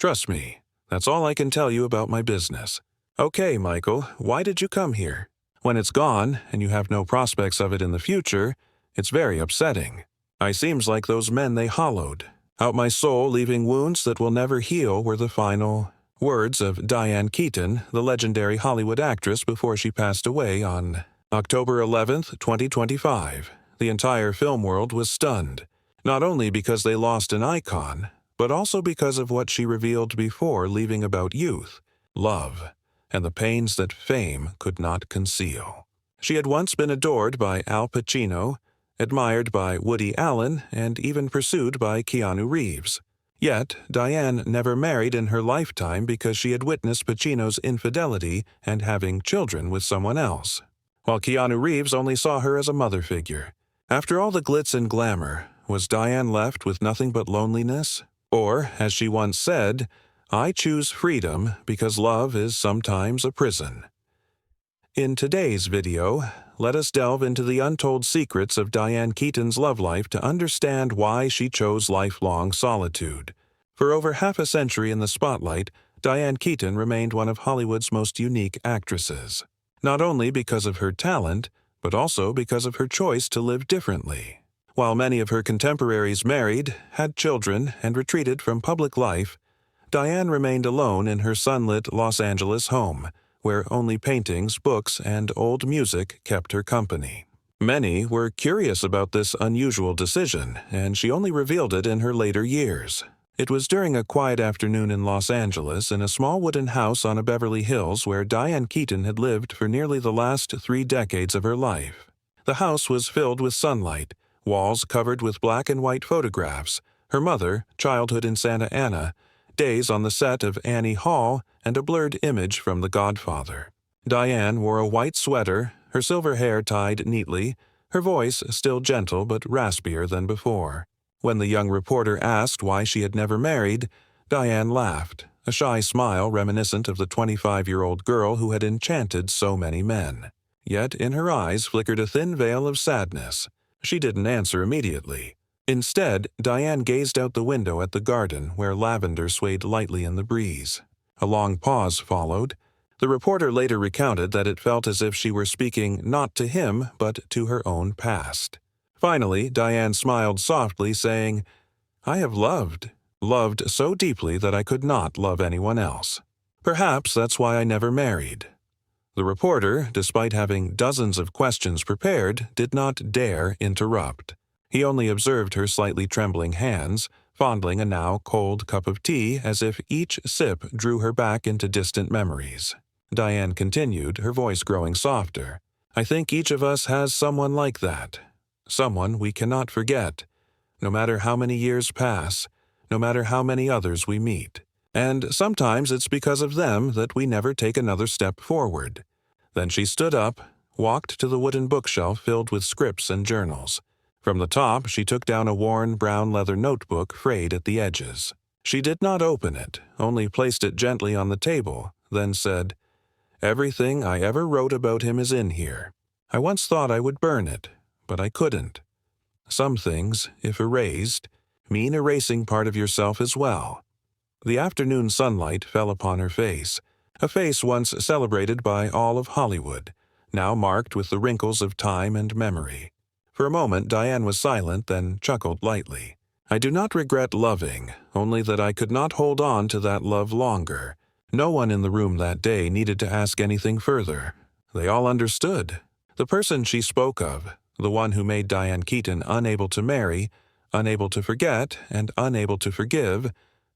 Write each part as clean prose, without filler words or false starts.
Trust me, that's all I can tell you about my business. Okay, Michael, why did you come here? When it's gone, and you have no prospects of it in the future, it's very upsetting. I seems like those men they hollowed. Out my soul leaving wounds that will never heal were the final words of Diane Keaton, the legendary Hollywood actress before she passed away on October 11th, 2025. The entire film world was stunned, not only because they lost an icon, but also because of what she revealed before leaving about youth, love, and the pains that fame could not conceal. She had once been adored by Al Pacino, admired by Woody Allen, and even pursued by Keanu Reeves. Yet, Diane never married in her lifetime because she had witnessed Pacino's infidelity and having children with someone else, while Keanu Reeves only saw her as a mother figure. After all the glitz and glamour, was Diane left with nothing but loneliness? Or, as she once said, I choose freedom because love is sometimes a prison. In today's video, let us delve into the untold secrets of Diane Keaton's love life to understand why she chose lifelong solitude. For over half a century in the spotlight, Diane Keaton remained one of Hollywood's most unique actresses, not only because of her talent, but also because of her choice to live differently. While many of her contemporaries married, had children, and retreated from public life, Diane remained alone in her sunlit Los Angeles home, where only paintings, books, and old music kept her company. Many were curious about this unusual decision, and she only revealed it in her later years. It was during a quiet afternoon in Los Angeles in a small wooden house on a Beverly Hills where Diane Keaton had lived for nearly the last 3 decades of her life. The house was filled with sunlight, walls covered with black and white photographs, her mother, childhood in Santa Ana, days on the set of Annie Hall, and a blurred image from The Godfather. Diane wore a white sweater, her silver hair tied neatly, her voice still gentle but raspier than before. When the young reporter asked why she had never married, Diane laughed, a shy smile reminiscent of the 25-year-old girl who had enchanted so many men. Yet in her eyes flickered a thin veil of sadness. She didn't answer immediately. Instead, Diane gazed out the window at the garden where lavender swayed lightly in the breeze. A long pause followed. The reporter later recounted that it felt as if she were speaking not to him, but to her own past. Finally, Diane smiled softly, saying, I have loved so deeply that I could not love anyone else. Perhaps that's why I never married. The reporter, despite having dozens of questions prepared, did not dare interrupt. He only observed her slightly trembling hands, fondling a now cold cup of tea as if each sip drew her back into distant memories. Diane continued, her voice growing softer. I think each of us has someone like that. Someone we cannot forget, no matter how many years pass, no matter how many others we meet. And sometimes it's because of them that we never take another step forward. Then she stood up, walked to the wooden bookshelf filled with scripts and journals. From the top, she took down a worn brown leather notebook frayed at the edges. She did not open it, only placed it gently on the table, then said, Everything I ever wrote about him is in here. I once thought I would burn it, but I couldn't. Some things, if erased, mean erasing part of yourself as well. The afternoon sunlight fell upon her face, a face once celebrated by all of Hollywood, now marked with the wrinkles of time and memory. For a moment, Diane was silent, then chuckled lightly. I do not regret loving, only that I could not hold on to that love longer. No one in the room that day needed to ask anything further. They all understood. The person she spoke of, the one who made Diane Keaton unable to marry, unable to forget, and unable to forgive,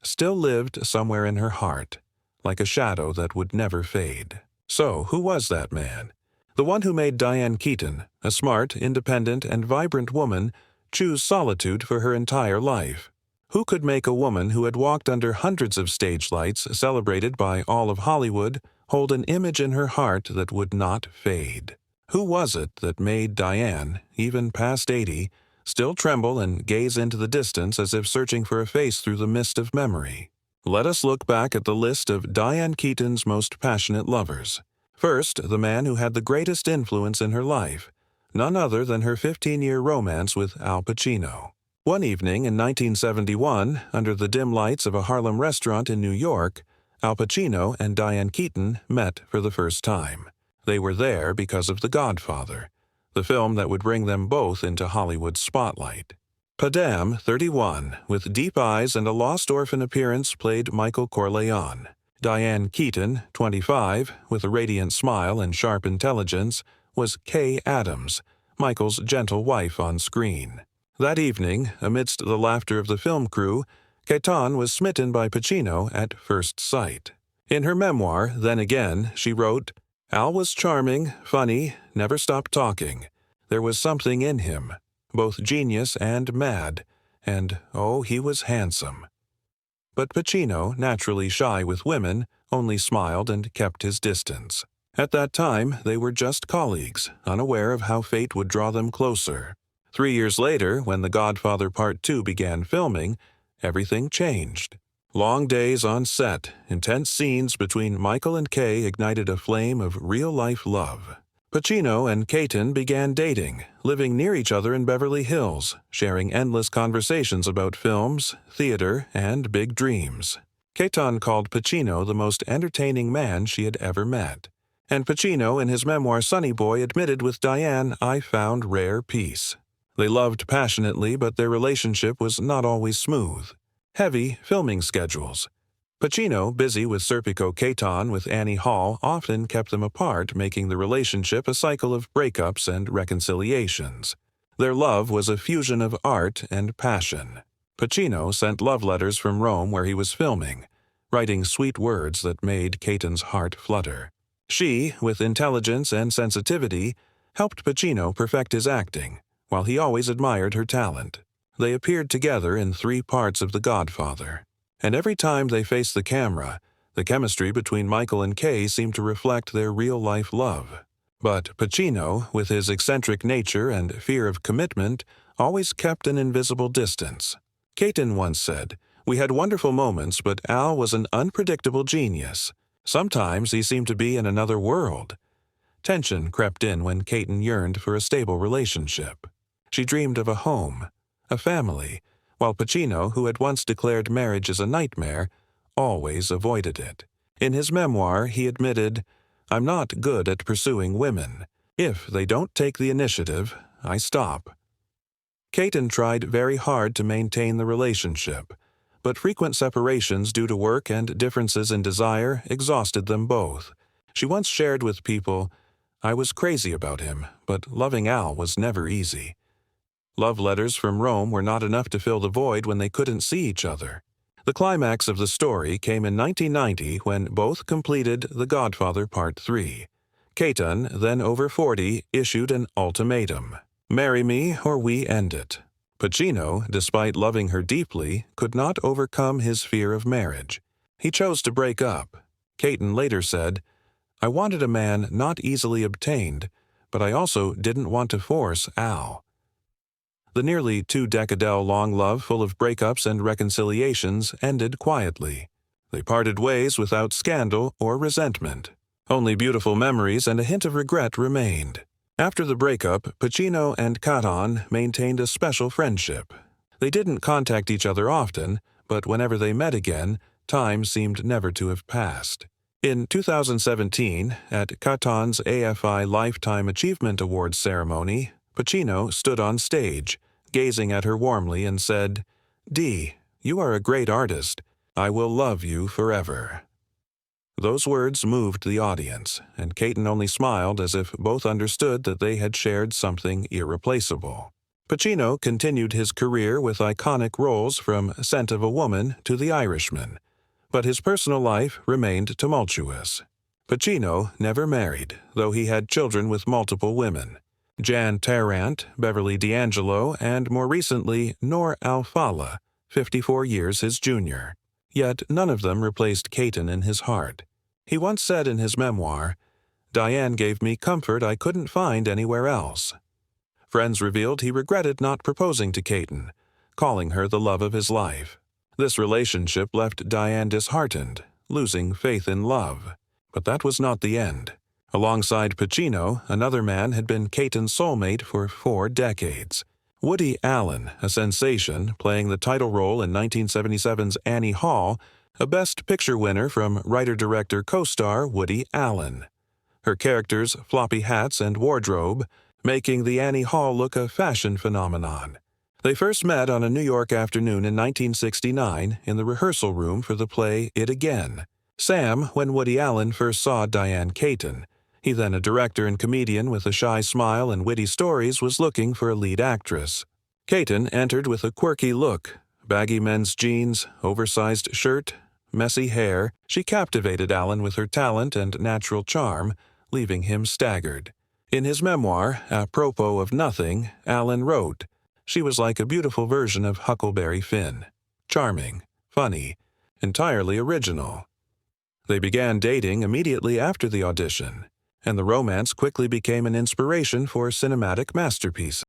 still lived somewhere in her heart, like a shadow that would never fade. So, who was that man? The one who made Diane Keaton, a smart, independent, and vibrant woman, choose solitude for her entire life. Who could make a woman who had walked under hundreds of stage lights, celebrated by all of Hollywood, hold an image in her heart that would not fade? Who was it that made Diane, even past 80, still tremble and gaze into the distance as if searching for a face through the mist of memory? Let us look back at the list of Diane Keaton's most passionate lovers. First, the man who had the greatest influence in her life, none other than her 15-year romance with Al Pacino. One evening in 1971, under the dim lights of a Harlem restaurant in New York, Al Pacino and Diane Keaton met for the first time. They were there because of The Godfather, the film that would bring them both into Hollywood's spotlight. Padam, 31, with deep eyes and a lost orphan appearance, played Michael Corleone. Diane Keaton, 25, with a radiant smile and sharp intelligence, was Kay Adams, Michael's gentle wife on screen. That evening, amidst the laughter of the film crew, Keaton was smitten by Pacino at first sight. In her memoir, Then Again, she wrote, "Al was charming, funny, never stopped talking. There was something in him, both genius and mad, and, oh, he was handsome." But Pacino, naturally shy with women, only smiled and kept his distance. At that time, they were just colleagues, unaware of how fate would draw them closer. 3 years later, when The Godfather Part 2 began filming, everything changed. Long days on set, intense scenes between Michael and Kay ignited a flame of real-life love. Pacino and Keaton began dating, living near each other in Beverly Hills, sharing endless conversations about films, theater, and big dreams. Keaton called Pacino the most entertaining man she had ever met. And Pacino, in his memoir Sonny Boy, admitted with Diane, "I found rare peace." They loved passionately, but their relationship was not always smooth. Heavy filming schedules. Pacino, busy with Serpico Keaton with Annie Hall, often kept them apart, making the relationship a cycle of breakups and reconciliations. Their love was a fusion of art and passion. Pacino sent love letters from Rome where he was filming, writing sweet words that made Keaton's heart flutter. She, with intelligence and sensitivity, helped Pacino perfect his acting, while he always admired her talent. They appeared together in 3 parts of The Godfather. And every time they faced the camera, the chemistry between Michael and Kay seemed to reflect their real-life love. But Pacino, with his eccentric nature and fear of commitment, always kept an invisible distance. Keaton once said, "We had wonderful moments, but Al was an unpredictable genius. Sometimes he seemed to be in another world." Tension crept in when Keaton yearned for a stable relationship. She dreamed of a home, a family, while Pacino, who had once declared marriage as a nightmare, always avoided it. In his memoir, he admitted, "I'm not good at pursuing women. If they don't take the initiative, I stop." Keaton tried very hard to maintain the relationship, but frequent separations due to work and differences in desire exhausted them both. She once shared with people, "I was crazy about him, but loving Al was never easy." Love letters from Rome were not enough to fill the void when they couldn't see each other. The climax of the story came in 1990 when both completed The Godfather Part 3. Keaton, then over 40, issued an ultimatum: "Marry me or we end it." Pacino, despite loving her deeply, could not overcome his fear of marriage. He chose to break up. Keaton later said, "I wanted a man not easily obtained, but I also didn't want to force Al." The nearly 2-decade-long love full of breakups and reconciliations ended quietly. They parted ways without scandal or resentment. Only beautiful memories and a hint of regret remained. After the breakup, Pacino and Keaton maintained a special friendship. They didn't contact each other often, but whenever they met again, time seemed never to have passed. In 2017, at Keaton's AFI Lifetime Achievement Awards ceremony, Pacino stood on stage, gazing at her warmly, and said, "Dee, you are a great artist. I will love you forever." Those words moved the audience, and Keaton only smiled as if both understood that they had shared something irreplaceable. Pacino continued his career with iconic roles from Scent of a Woman to The Irishman, but his personal life remained tumultuous. Pacino never married, though he had children with multiple women: Jan Tarrant, Beverly D'Angelo, and more recently Noor Al-Fala, 54 years his junior. Yet none of them replaced Keaton in his heart. He once said in his memoir, "Diane gave me comfort I couldn't find anywhere else." Friends revealed he regretted not proposing to Keaton, calling her the love of his life. This relationship left Diane disheartened, losing faith in love. But that was not the end. Alongside Pacino, another man had been Keaton's soulmate for 4 decades. Woody Allen, a sensation, playing the title role in 1977's Annie Hall, a Best Picture winner from writer-director co-star Woody Allen. Her character's floppy hats and wardrobe, making the Annie Hall look a fashion phenomenon. They first met on a New York afternoon in 1969 in the rehearsal room for the play It Again. Sam, when Woody Allen first saw Diane Keaton. He, then a director and comedian with a shy smile and witty stories, was looking for a lead actress. Keaton entered with a quirky look, baggy men's jeans, oversized shirt, messy hair. She captivated Allen with her talent and natural charm, leaving him staggered. In his memoir, Apropos of Nothing, Allen wrote, "She was like a beautiful version of Huckleberry Finn. Charming, funny, entirely original." They began dating immediately after the audition, and the romance quickly became an inspiration for cinematic masterpieces.